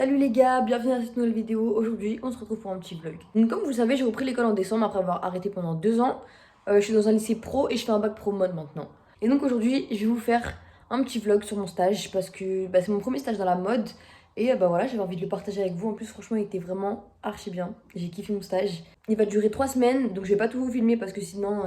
Salut les gars, bienvenue dans cette nouvelle vidéo. Aujourd'hui, on se retrouve pour un petit vlog. Donc comme vous le savez, j'ai repris l'école en décembre après avoir arrêté pendant 2 ans. Je suis dans un lycée pro et je fais un bac pro mode maintenant. Et donc aujourd'hui, je vais vous faire un petit vlog sur mon stage parce que c'est mon premier stage dans la mode. Et voilà, j'avais envie de le partager avec vous. En plus, franchement, il était vraiment archi bien. J'ai kiffé mon stage. Il va durer 3 semaines, donc je vais pas tout vous filmer parce que sinon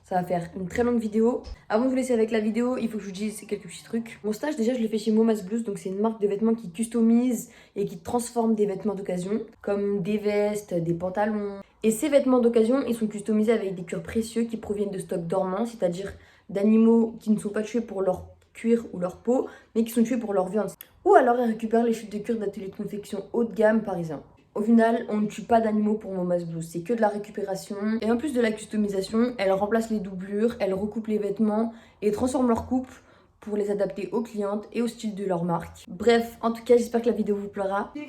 ça va faire une très longue vidéo. Avant de vous laisser avec la vidéo, il faut que je vous dise quelques petits trucs. Mon stage, déjà, je l'ai fait chez Momas Blues, donc c'est une marque de vêtements qui customise et qui transforme des vêtements d'occasion, comme des vestes, des pantalons. Et ces vêtements d'occasion, ils sont customisés avec des cuirs précieux qui proviennent de stocks dormants, c'est-à-dire d'animaux qui ne sont pas tués pour leur cuir ou leur peau, mais qui sont tués pour leur viande. Ou alors ils récupèrent les chutes de cuir d'ateliers de confection haut de gamme parisiens. Au final, on ne tue pas d'animaux pour Momas Blues, c'est que de la récupération. Et en plus de la customisation, elle remplace les doublures, elle recoupe les vêtements et transforme leur coupe pour les adapter aux clientes et au style de leur marque. Bref, en tout cas, j'espère que la vidéo vous plaira. Bon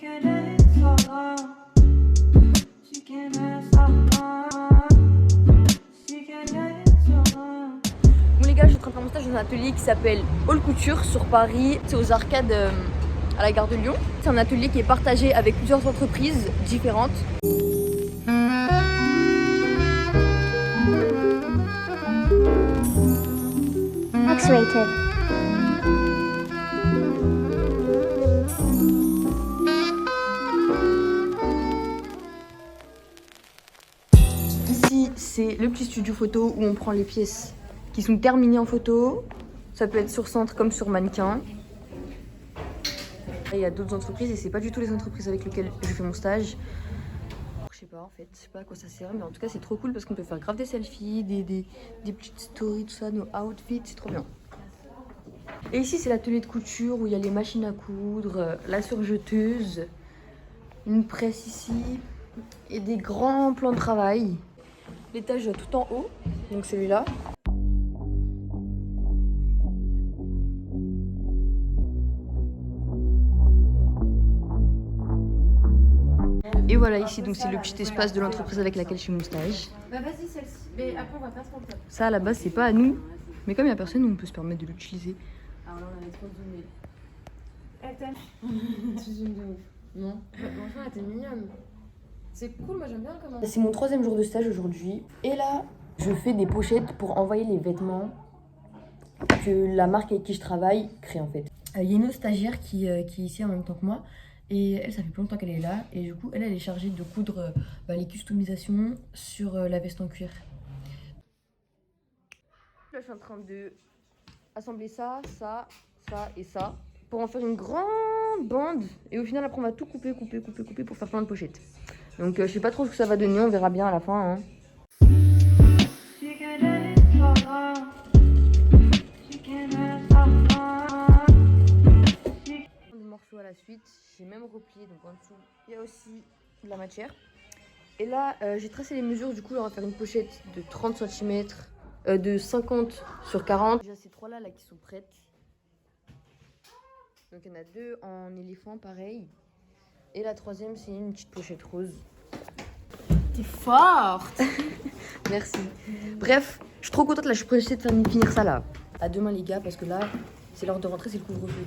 les gars, je suis en train de faire mon stage dans un atelier qui s'appelle All Couture sur Paris. C'est aux arcades à la gare de Lyon. C'est un atelier qui est partagé avec plusieurs entreprises différentes. X-rated. Ici, c'est le petit studio photo où on prend les pièces qui sont terminées en photo. Ça peut être sur centre comme sur mannequin. Il y a d'autres entreprises et c'est pas du tout les entreprises avec lesquelles je fais mon stage. Je sais pas en fait, je sais pas à quoi ça sert, mais en tout cas c'est trop cool parce qu'on peut faire grave des selfies, des petites stories, tout ça, nos outfits, c'est trop bien. Et ici c'est l'atelier de couture où il y a les machines à coudre, la surjeteuse, une presse ici et des grands plans de travail. L'étage tout en haut, donc celui-là. Et voilà ici, donc c'est le petit espace de l'entreprise avec laquelle je fais mon stage. Bah vas-y celle-ci, mais après on va faire ce qu'on peut. Ça à la base c'est pas à nous, mais comme il n'y a personne, on peut se permettre de l'utiliser. Alors là on avait trop zoomé. Elle t'aime. Tu zoomes de ouf. Non. Franchement elle était mignonne. C'est cool, moi j'aime bien comment. C'est mon 3e jour de stage aujourd'hui. Et là, je fais des pochettes pour envoyer les vêtements que la marque avec qui je travaille crée en fait. Il y a une autre stagiaire qui est ici en même temps que moi. Et elle, ça fait plus longtemps qu'elle est là. Et du coup, elle est chargée de coudre les customisations sur la veste en cuir. Là, je suis en train de assembler ça, ça, ça et ça pour en faire une grande bande. Et au final, après, on va tout couper pour faire plein de pochettes. Donc, je sais pas trop ce que ça va donner. On verra bien à la fin. Hein. Morceaux à la suite, j'ai même replié, donc en dessous il y a aussi de la matière. Et là j'ai tracé les mesures, du coup on va faire une pochette de 30 cm, de 50 sur 40. Déjà ces trois là qui sont prêtes. Donc il y en a 2 en éléphant pareil. Et la 3e c'est une petite pochette rose. T'es forte. Merci. Bref, je suis trop contente là, je suis pressée de finir ça là. À demain les gars, parce que là c'est l'heure de rentrer, c'est le couvre-feu.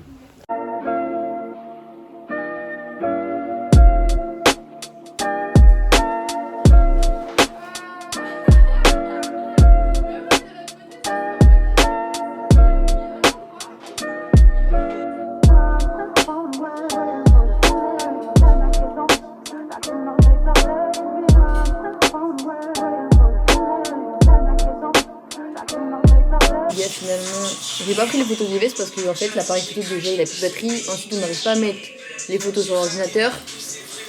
Finalement, j'ai pas pris les photos des vestes parce que en fait l'appareil photo déjà il a plus de batterie. Ensuite on n'arrive pas à mettre les photos sur l'ordinateur.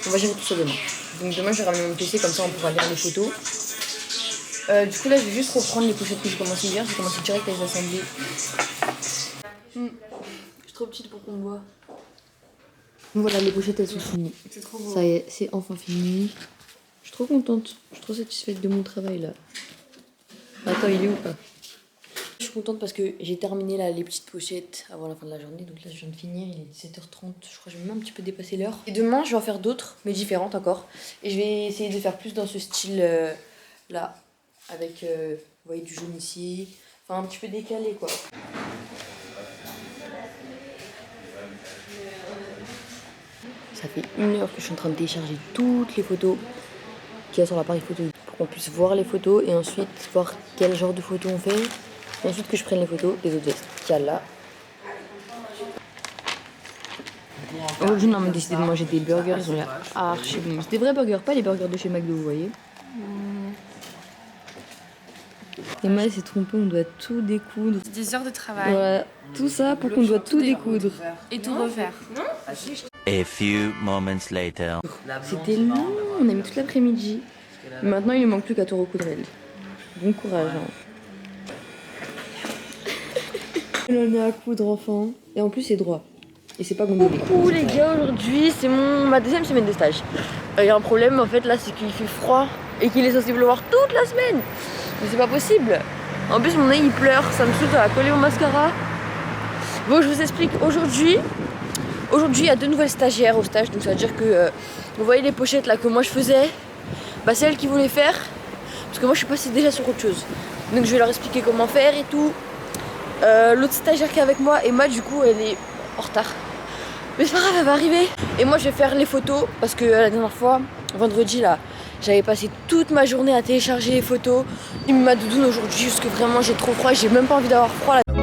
On va gérer tout ça demain. Donc demain je vais ramener mon PC, comme ça on pourra lire les photos. Du coup là je vais juste reprendre les pochettes que j'ai commencé hier. J'ai commencé direct à les assembler. Je suis trop petite pour qu'on me voit. Donc voilà, les pochettes elles sont finies. C'est trop beau. Ça y est, c'est enfin fini. Je suis trop contente. Je suis trop satisfaite de mon travail là. Attends, il est où pas? Je suis contente parce que j'ai terminé là les petites pochettes avant la fin de la journée. Donc là je viens de finir, il est 17h30. Je crois que je vais même un petit peu dépasser l'heure. Et demain je vais en faire d'autres, mais différentes encore. Et je vais essayer de faire plus dans ce style là. Avec, vous voyez, du jaune ici. Enfin un petit peu décalé quoi. Ça fait 1 heure que je suis en train de télécharger toutes les photos qu'il y a sur l'appareil photo pour qu'on puisse voir les photos et ensuite voir quel genre de photos on fait. Et ensuite que je prenne les photos des autres vestes qu'il y a là. Aujourd'hui, on a décidé de manger des burgers, ils ont l'air archi bons. C'est des vrais burgers, pas les burgers de chez McDo, vous voyez. Et moi, c'est trompé, on doit tout découdre. Des heures de travail. Voilà, tout ça pour qu'on doit tout découdre. Et tout refaire. A few moments later. C'était long, on a mis toute l'après-midi. Maintenant, il ne manque plus qu'à tout recoudre elle. Bon courage. Hein. Il en est à coudre, enfant. Et en plus, c'est droit. Et c'est pas gondolé. Coucou les gars, aujourd'hui, c'est ma 2e semaine de stage. Il y a un problème, en fait, là, c'est qu'il fait froid et qu'il est censé pleuvoir toute la semaine. Mais c'est pas possible. En plus, mon œil, il pleure. Ça me saoule, ça va coller mon mascara. Bon, je vous explique. Aujourd'hui, il y a 2 nouvelles stagiaires au stage. Donc, ça veut dire que vous voyez les pochettes là que moi je faisais. Bah, c'est elles qui voulaient faire. Parce que moi, je suis passée déjà sur autre chose. Donc, je vais leur expliquer comment faire et tout. L'autre stagiaire qui est avec moi, Emma, du coup, elle est en retard. Mais c'est pas grave, elle va arriver. Et moi, je vais faire les photos. Parce que la dernière fois, vendredi là, j'avais passé toute ma journée à télécharger les photos. J'ai mis ma doudoune aujourd'hui parce que vraiment j'ai trop froid. J'ai même pas envie d'avoir froid là. Comme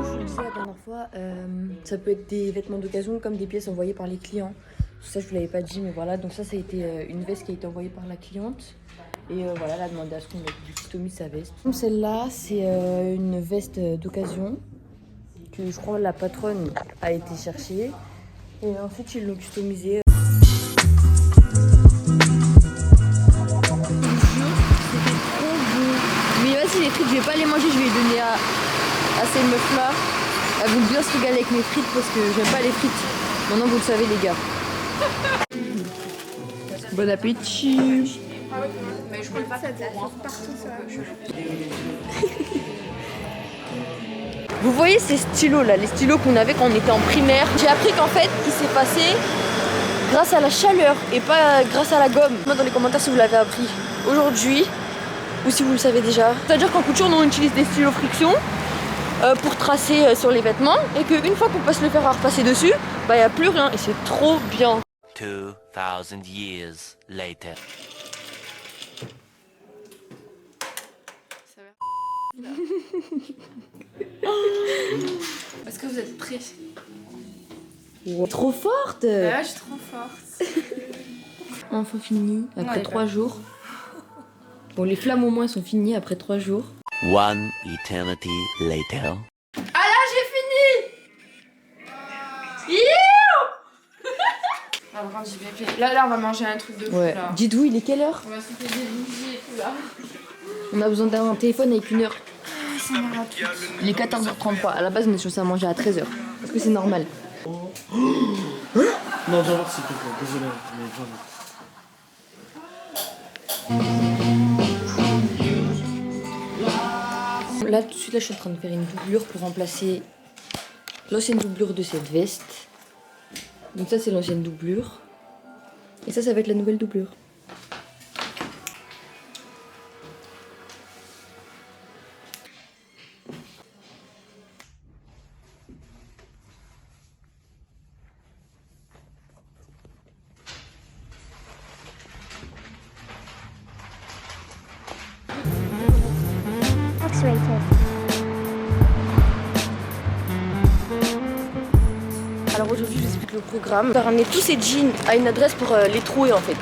je vous le disais la dernière fois, ça peut être des vêtements d'occasion comme des pièces envoyées par les clients. Ça je vous l'avais pas dit mais voilà. Donc ça a été une veste qui a été envoyée par la cliente. Et voilà, elle a demandé à ce qu'on customise sa veste. Donc celle-là, c'est une veste d'occasion que je crois la patronne a été chercher. Et ensuite, ils l'ont customisée. C'était trop beau. Mais vas-y, les frites, je vais pas les manger, je vais les donner à ces meufs-là. Elles vont bien se régaler avec mes frites parce que j'aime pas les frites. Maintenant, vous le savez, les gars. Bon appétit. Mais je peux pas faire partout ça. Vous voyez ces stylos là, les stylos qu'on avait quand on était en primaire. J'ai appris qu'en fait, il s'est passé grâce à la chaleur et pas grâce à la gomme. Moi dans les commentaires si vous l'avez appris aujourd'hui ou si vous le savez déjà. C'est-à-dire qu'en couture, on utilise des stylos friction pour tracer sur les vêtements et qu'une fois qu'on passe le fer à repasser dessus, bah il n'y a plus rien et c'est trop bien. 2000 years later. Est-ce que vous êtes prêts? Wow. Trop forte. Ouais, je suis trop forte. Enfin fini, après Ouais, 3 jours. Bon, les flammes au moins sont finies après 3 jours. One eternity later. Ah là, j'ai fini. Ah, vraiment, j'ai bien fait. Là, on va manger un truc de fou Ouais. là. Dites-vous, il est quelle heure? On va sauter des bougies et tout là. On a besoin d'un téléphone avec 1 heure. Ça m'ira tout. Il est 14h33. À la base, on est censé manger à 13h. Est-ce que c'est normal? Non, viens voir s'il te plaît, désolé, mais viens voir. Là, tout de suite, là, je suis en train de faire une doublure pour remplacer l'ancienne doublure de cette veste. Donc ça, c'est l'ancienne doublure. Et ça va être la nouvelle doublure. X-rated. Alors aujourd'hui, je vous explique le programme. On va ramener tous ces jeans à une adresse pour les trouer en fait.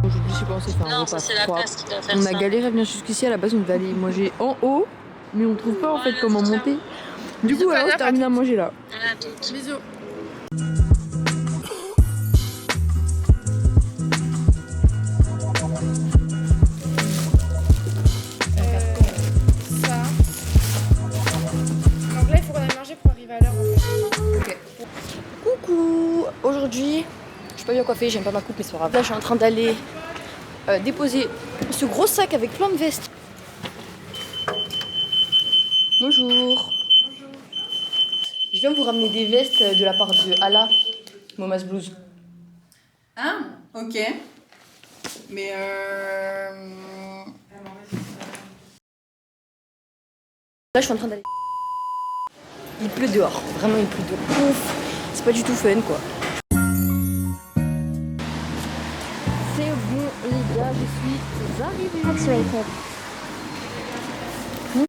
Aujourd'hui, je sais pas, on s'est fait un repas froid. On a galéré à venir jusqu'ici. À la base, on devait aller manger en haut, mais on trouve pas en fait comment monter. Du coup, alors, on termine à manger là. Bisous. Ça. Donc là, il faut qu'on aille manger pour arriver à l'heure. Ok. Coucou. Aujourd'hui, je suis pas bien coiffée, j'aime pas ma coupe, mais c'est pas grave. Là, je suis en train d'aller déposer ce gros sac avec plein de vestes. Bonjour. Je viens vous ramener des vestes de la part de Ala, Momas Blues. Ah, ok. Mais Là, je suis en train d'aller. Il pleut dehors, vraiment il pleut de ouf. C'est pas du tout fun quoi. C'est bon les gars, je suis arrivée. X-rated.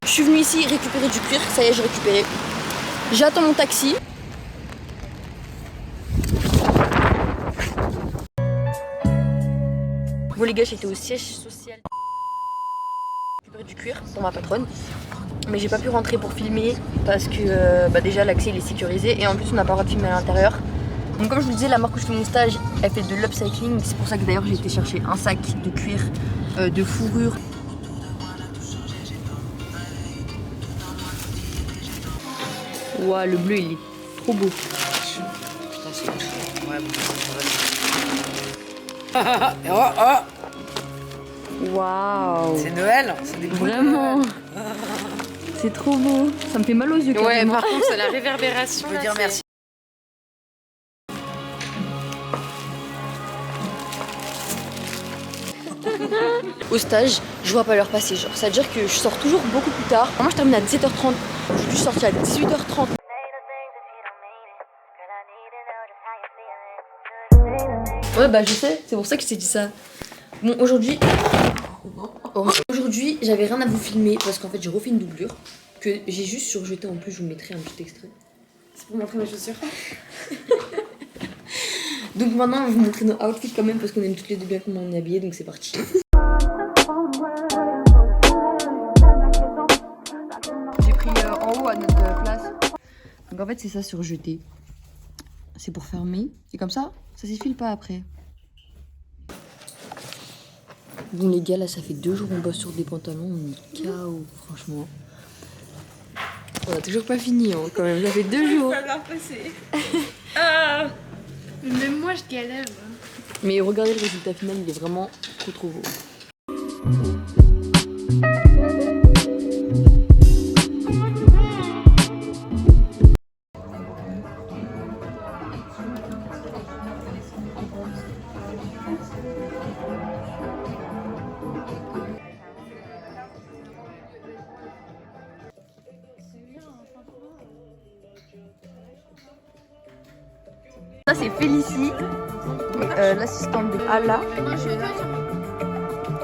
Je suis venue ici récupérer du cuir, ça y est j'ai récupéré. J'attends mon taxi. Bon les gars, j'étais au siège social. J'ai récupéré du cuir pour ma patronne. Mais j'ai pas pu rentrer pour filmer parce que déjà l'accès il est sécurisé et en plus on n'a pas le droit de filmer à l'intérieur. Donc comme je vous disais, la marque où je fais mon stage, elle fait de l'upcycling. C'est pour ça que d'ailleurs j'ai été chercher un sac de cuir, de fourrure. Ouah, le bleu il est trop beau. putain, c'est ouais, Waouh. c'est Noël, c'est des boules de Vraiment. Noël. C'est trop beau. Ça me fait mal aux yeux. Ouais, carrément. par contre, c'est la réverbération. Je veux là, dire c'est- merci. Au stage, je vois pas l'heure passer. Genre, ça veut dire que je sors toujours beaucoup plus tard. Moi, je termine à 17h30. Je suis sortie à 18h30. Ouais, bah je sais. C'est pour ça que je t'ai dit ça. Bon, aujourd'hui, j'avais rien à vous filmer parce qu'en fait, j'ai refait une doublure que j'ai juste surjetée. En plus, je vous mettrai un petit extrait. C'est pour montrer mes chaussures. Donc maintenant, je vais vous montrer nos outfits quand même parce qu'on aime toutes les deux bien comment on est habillés. Donc c'est parti. J'ai pris en haut à notre place. Donc en fait, c'est ça surjeté. C'est pour fermer. Et comme ça s'effile pas après. Bon les gars, là ça fait 2 jours on bosse sur des pantalons, on est KO franchement. On a toujours pas fini hein, quand même, ça fait 2 jours. Ça va passer. Ah. Même moi, je galère. Mais regardez le résultat final, il est vraiment trop beau. Ça c'est Félicie, l'assistante de Ala.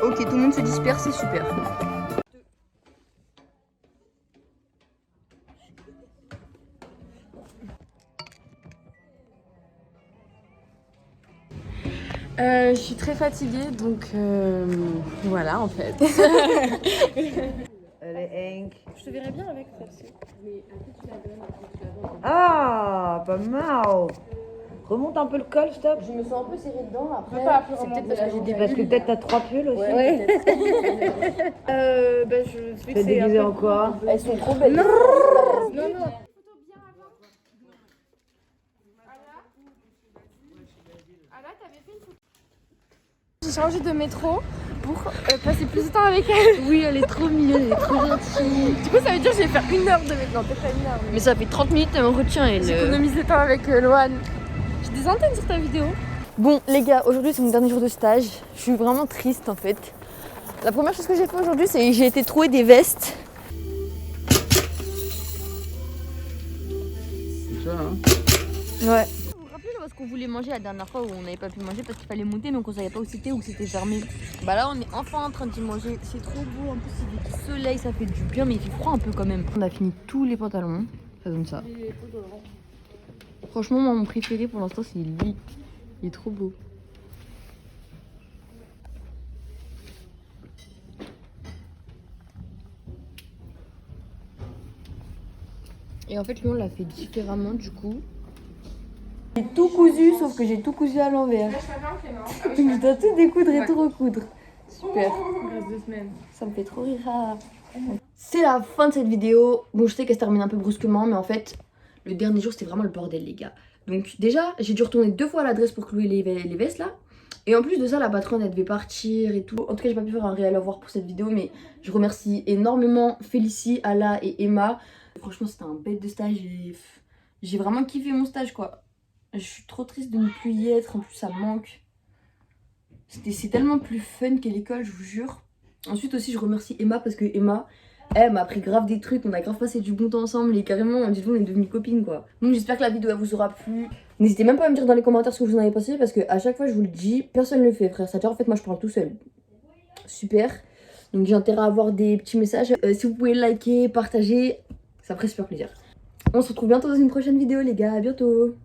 Ok, tout le monde se disperse, c'est super. Je suis très fatiguée, donc voilà en fait. Elle est Hank. Je te verrais bien avec celle-ci. Ah, pas mal. Remonte un peu le col, stop. Je me sens un peu serrée dedans après. C'est peut-être parce que j'ai des Parce que peut-être t'as 3 pulls aussi. Ouais. Bah, je suis T'es déguisée en quoi? Elles sont trop belles. Non. J'ai changé de métro pour passer plus de temps avec elle. Oui, elle est trop mignonne, elle est trop gentille. Du coup, ça veut dire que je vais faire 1 heure de métro. Non, peut-être pas 1 heure. Mais ça fait 30 minutes, elle me retient. Elle. J'économise le temps avec Loane. J'ai des antennes sur ta vidéo. Bon, les gars, aujourd'hui c'est mon dernier jour de stage. Je suis vraiment triste en fait. La première chose que j'ai fait aujourd'hui, c'est que j'ai été trouver des vestes. C'est ça, hein. Ouais. Vous vous rappelez parce qu'on voulait manger la dernière fois où on n'avait pas pu manger parce qu'il fallait monter mais on savait pas où c'était ou que c'était fermé. Bah là on est enfin en train d'y manger. C'est trop beau, en plus il fait du soleil, ça fait du bien mais il fait froid un peu quand même. On a fini tous les pantalons, ça donne ça. Franchement moi mon préféré pour l'instant c'est lui. Il est trop beau. Et en fait lui on l'a fait différemment du coup. J'ai tout cousu sauf que j'ai tout cousu à l'envers. Donc je dois tout découdre et tout recoudre. Super. Reste 2 semaines. Ça me fait trop rire. C'est la fin de cette vidéo. Bon je sais qu'elle se termine un peu brusquement mais en fait le dernier jour c'était vraiment le bordel les gars. Donc déjà j'ai dû retourner 2 fois à l'adresse pour clouer les vestes là. Et en plus de ça la patronne elle devait partir et tout. En tout cas j'ai pas pu faire un réel au revoir pour cette vidéo mais je remercie énormément Félicie, Ala et Emma. Franchement c'était un bête de stage et J'ai vraiment kiffé mon stage quoi. Je suis trop triste de ne plus y être, en plus ça me manque. C'est tellement plus fun qu'à l'école, je vous jure. Ensuite aussi je remercie Emma parce que Emma, elle m'a appris grave des trucs, on a grave passé du bon temps ensemble et carrément, dites-vous, on est devenues copines quoi. Donc j'espère que la vidéo elle vous aura plu. N'hésitez même pas à me dire dans les commentaires ce que vous en avez pensé parce que à chaque fois je vous le dis, personne ne le fait frère. C'est-à-dire en fait moi je parle tout seul. Super. Donc j'ai intérêt à avoir des petits messages. Si vous pouvez liker, partager, ça ferait super plaisir. On se retrouve bientôt dans une prochaine vidéo les gars, à bientôt.